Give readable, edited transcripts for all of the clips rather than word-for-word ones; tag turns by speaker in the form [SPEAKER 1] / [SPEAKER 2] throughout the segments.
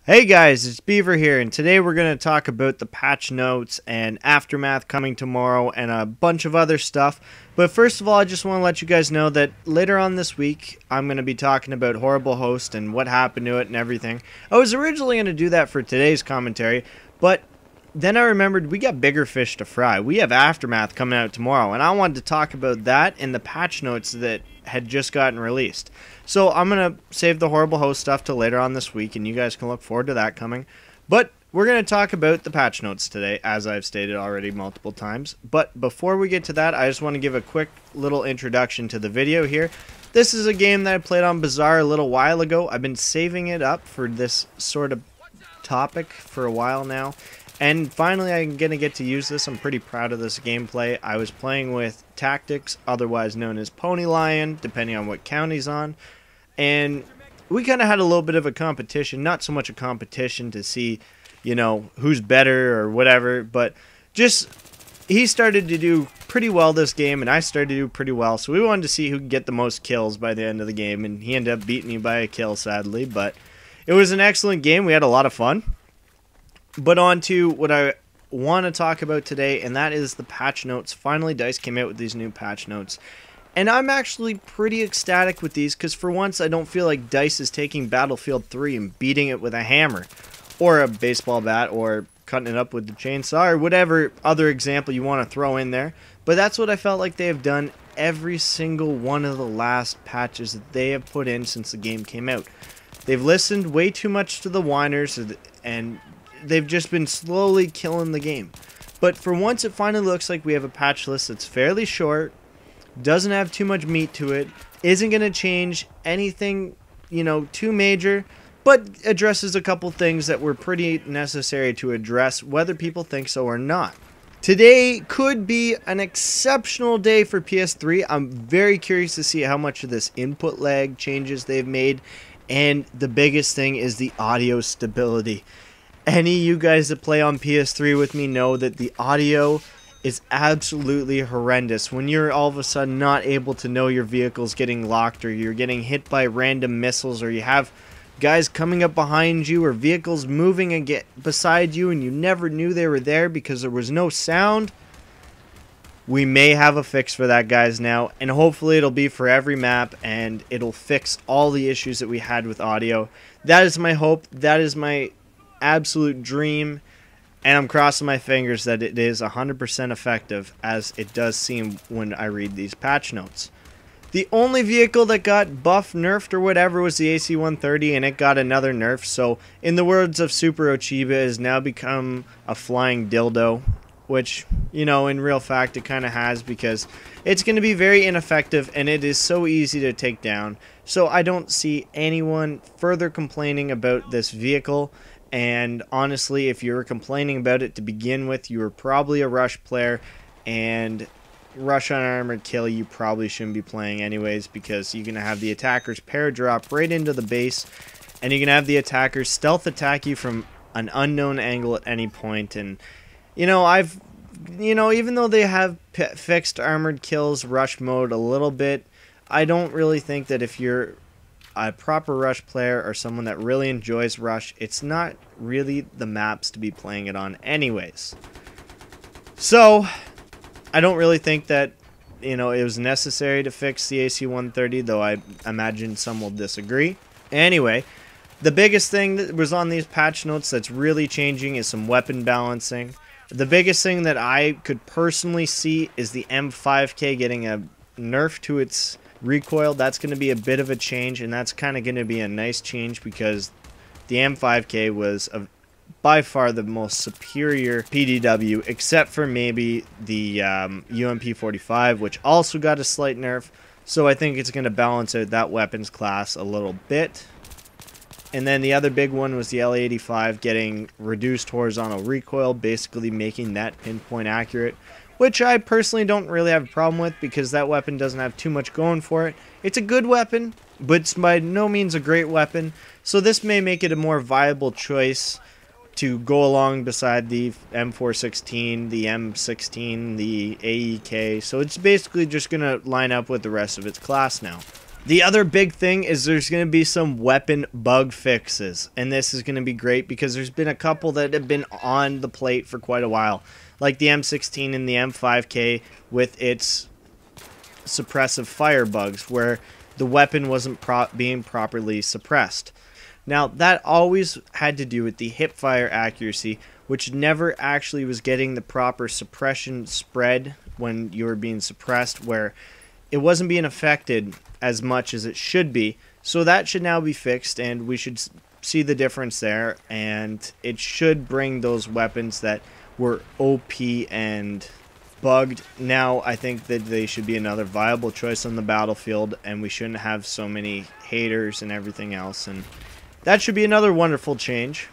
[SPEAKER 1] Hey guys, it's Beaver here, and today we're going to talk about the patch notes and Aftermath coming tomorrow and a bunch of other stuff. But first of all, I just want to let you guys know that later on this week, I'm going to be talking about Horrible Host and what happened to it and everything. I was originally going to do that for today's commentary, but then I remembered we got bigger fish to fry. We have Aftermath coming out tomorrow, and I wanted to talk about that and the patch notes that had just gotten released. So I'm going to save the Horrible Host stuff till later on this week, and you guys can look forward to that coming. But we're going to talk about the patch notes today, as I've stated already multiple times. But before we get to that, I just want to give a quick little introduction to the video here. This is a game that I played on Bazaar a little while ago. I've been saving it up for this sort of topic for a while now. And finally, I'm going to get to use this. I'm pretty proud of this gameplay. I was playing with Tactics, otherwise known as Pony Lion, depending on what county's on. And we kind of had a little bit of a competition. Not so much a competition to see, you know, who's better or whatever. But just, he started to do pretty well this game, and I started to do pretty well. So we wanted to see who could get the most kills by the end of the game. And he ended up beating me by a kill, sadly. But it was an excellent game. We had a lot of fun. But on to what I want to talk about today, and that is the patch notes. Finally, DICE came out with these new patch notes. And I'm actually pretty ecstatic with these, because for once I don't feel like DICE is taking Battlefield 3 and beating it with a hammer, or a baseball bat, or cutting it up with the chainsaw, or whatever other example you want to throw in there. But that's what I felt like they have done every single one of the last patches that they have put in since the game came out. They've listened way too much to the whiners, and they've just been slowly killing the game. But for once, it finally looks like we have a patch list that's fairly short, doesn't have too much meat to it, isn't going to change anything, you know, too major, but addresses a couple things that were pretty necessary to address, whether people think so or not. Today could be an exceptional day for PS3. I'm very curious to see how much of this input lag changes they've made, and the biggest thing is the audio stability. Any of you guys that play on PS3 with me know that the audio is absolutely horrendous. When you're all of a sudden not able to know your vehicle's getting locked, or you're getting hit by random missiles, or you have guys coming up behind you, or vehicles moving and get beside you and you never knew they were there because there was no sound. We may have a fix for that, guys, now, and hopefully it'll be for every map, and it'll fix all the issues that we had with audio. That is my hope. That is my absolute dream, and I'm crossing my fingers that it is 100% effective, as it does seem when I read these patch notes. The only vehicle that got buffed, nerfed, or whatever was the AC-130, and it got another nerf. So in the words of Super Ochiba, it has now become a flying dildo, which, you know, in real fact it kind of has, because it's going to be very ineffective and it is so easy to take down. So I don't see anyone further complaining about this vehicle. And honestly, if you were complaining about it to begin with, you were probably a rush player, and rush on armored kill you probably shouldn't be playing anyways, because you're going to have the attackers paradrop right into the base, and you're going to have the attackers stealth attack you from an unknown angle at any point. And you know, even though they have fixed armored kills rush mode a little bit, I don't really think that if you're a proper rush player or someone that really enjoys rush, it's not really the maps to be playing it on anyways. So I don't really think that, you know, it was necessary to fix the AC-130, though I imagine some will disagree. Anyway, the biggest thing that was on these patch notes that's really changing is some weapon balancing. The biggest thing that I could personally see is the M5K getting a nerf to its recoil. That's going to be a bit of a change, and that's kind of going to be a nice change, because the M5K was by far the most superior PDW, except for maybe the UMP45, which also got a slight nerf. So I think it's going to balance out that weapons class a little bit. And then the other big one was the L85 getting reduced horizontal recoil, basically making that pinpoint accurate, which I personally don't really have a problem with, because that weapon doesn't have too much going for it. It's a good weapon, but it's by no means a great weapon. So this may make it a more viable choice to go along beside the M416, the M16, the AEK. So it's basically just going to line up with the rest of its class now. The other big thing is there's going to be some weapon bug fixes, and this is going to be great because there's been a couple that have been on the plate for quite a while, like the M16 and the M5K with its suppressive fire bugs where the weapon wasn't being properly suppressed. Now, that always had to do with the hip fire accuracy, which never actually was getting the proper suppression spread when you were being suppressed, where it wasn't being affected as much as it should be. So that should now be fixed, and we should see the difference there, and it should bring those weapons that were OP and bugged. Now I think that they should be another viable choice on the battlefield, and we shouldn't have so many haters and everything else, and that should be another wonderful change.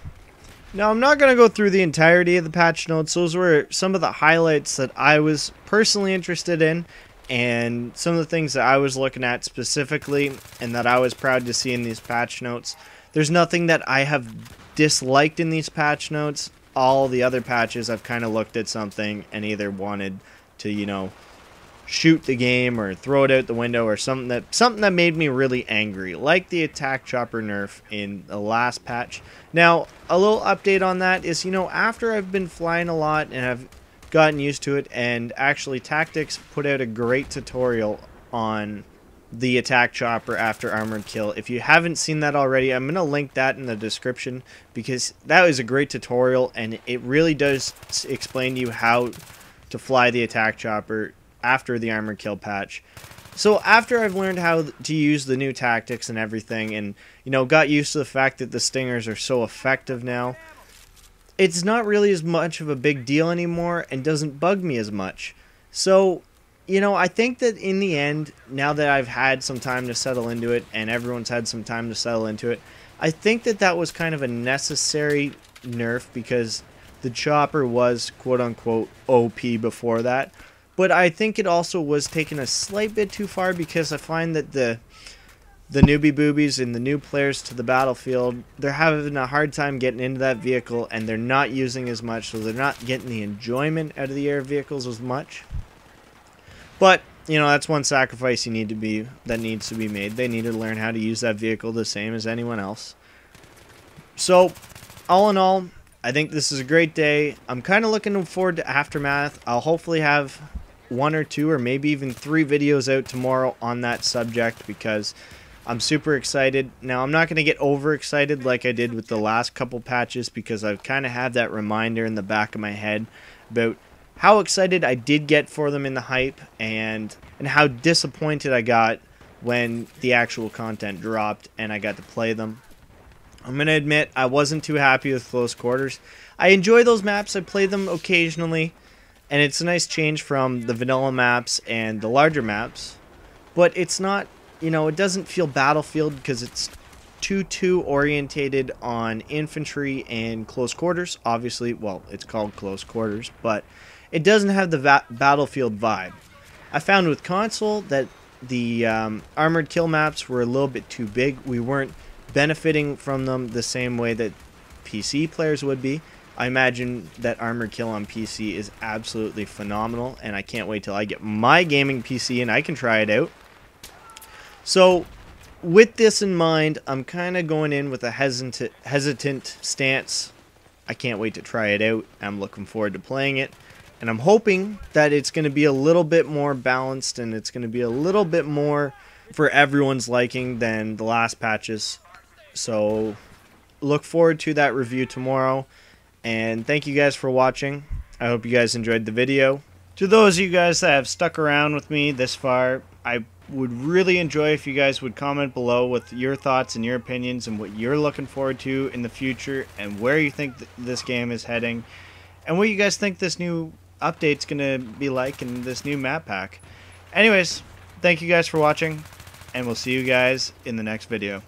[SPEAKER 1] Now, I'm not going to go through the entirety of the patch notes. Those were some of the highlights that I was personally interested in, and some of the things that I was looking at specifically and that I was proud to see in these patch notes. There's nothing that I have disliked in these patch notes. All the other patches I've kind of looked at something and either wanted to, you know, shoot the game or throw it out the window, or something that made me really angry, like the attack chopper nerf in the last patch. Now, a little update on that is, you know, after I've been flying a lot and I've gotten used to it, and actually Tactics put out a great tutorial on the attack chopper after armored kill. If you haven't seen that already, I'm going to link that in the description, because that was a great tutorial and it really does explain to you how to fly the attack chopper after the armored kill patch. So after I've learned how to use the new tactics and everything, and, you know, got used to the fact that the stingers are so effective now, it's not really as much of a big deal anymore and doesn't bug me as much. So, you know, I think that in the end, now that I've had some time to settle into it and everyone's had some time to settle into it, I think that that was kind of a necessary nerf, because the chopper was quote-unquote OP before that. But I think it also was taken a slight bit too far, because I find that the newbie boobies and the new players to the battlefield, they're having a hard time getting into that vehicle, and they're not using as much, so they're not getting the enjoyment out of the air vehicles as much. But, you know, that's one sacrifice that needs to be made. They need to learn how to use that vehicle the same as anyone else. So, all in all, I think this is a great day. I'm kind of looking forward to Aftermath. I'll hopefully have 1 or 2 or maybe even 3 videos out tomorrow on that subject, because I'm super excited. Now, I'm not going to get overexcited like I did with the last couple patches, because I've kind of had that reminder in the back of my head about how excited I did get for them in the hype, and how disappointed I got when the actual content dropped and I got to play them. I'm going to admit I wasn't too happy with close quarters. I enjoy those maps. I play them occasionally, and it's a nice change from the vanilla maps and the larger maps. But it's not, you know, it doesn't feel Battlefield, because it's too orientated on infantry and close quarters. Obviously, well, it's called close quarters, but it doesn't have the Battlefield vibe. I found with console that the armored kill maps were a little bit too big. We weren't benefiting from them the same way that PC players would be. I imagine that armored kill on PC is absolutely phenomenal, and I can't wait till I get my gaming PC and I can try it out. So, with this in mind, I'm kind of going in with a hesitant stance. I can't wait to try it out. I'm looking forward to playing it, and I'm hoping that it's going to be a little bit more balanced, and it's going to be a little bit more for everyone's liking than the last patches. So, look forward to that review tomorrow, and thank you guys for watching. I hope you guys enjoyed the video. To those of you guys that have stuck around with me this far, I would really enjoy if you guys would comment below with your thoughts and your opinions and what you're looking forward to in the future, and where you think this game is heading, and what you guys think this new update's going to be like in this new map pack. Anyways, thank you guys for watching, and we'll see you guys in the next video.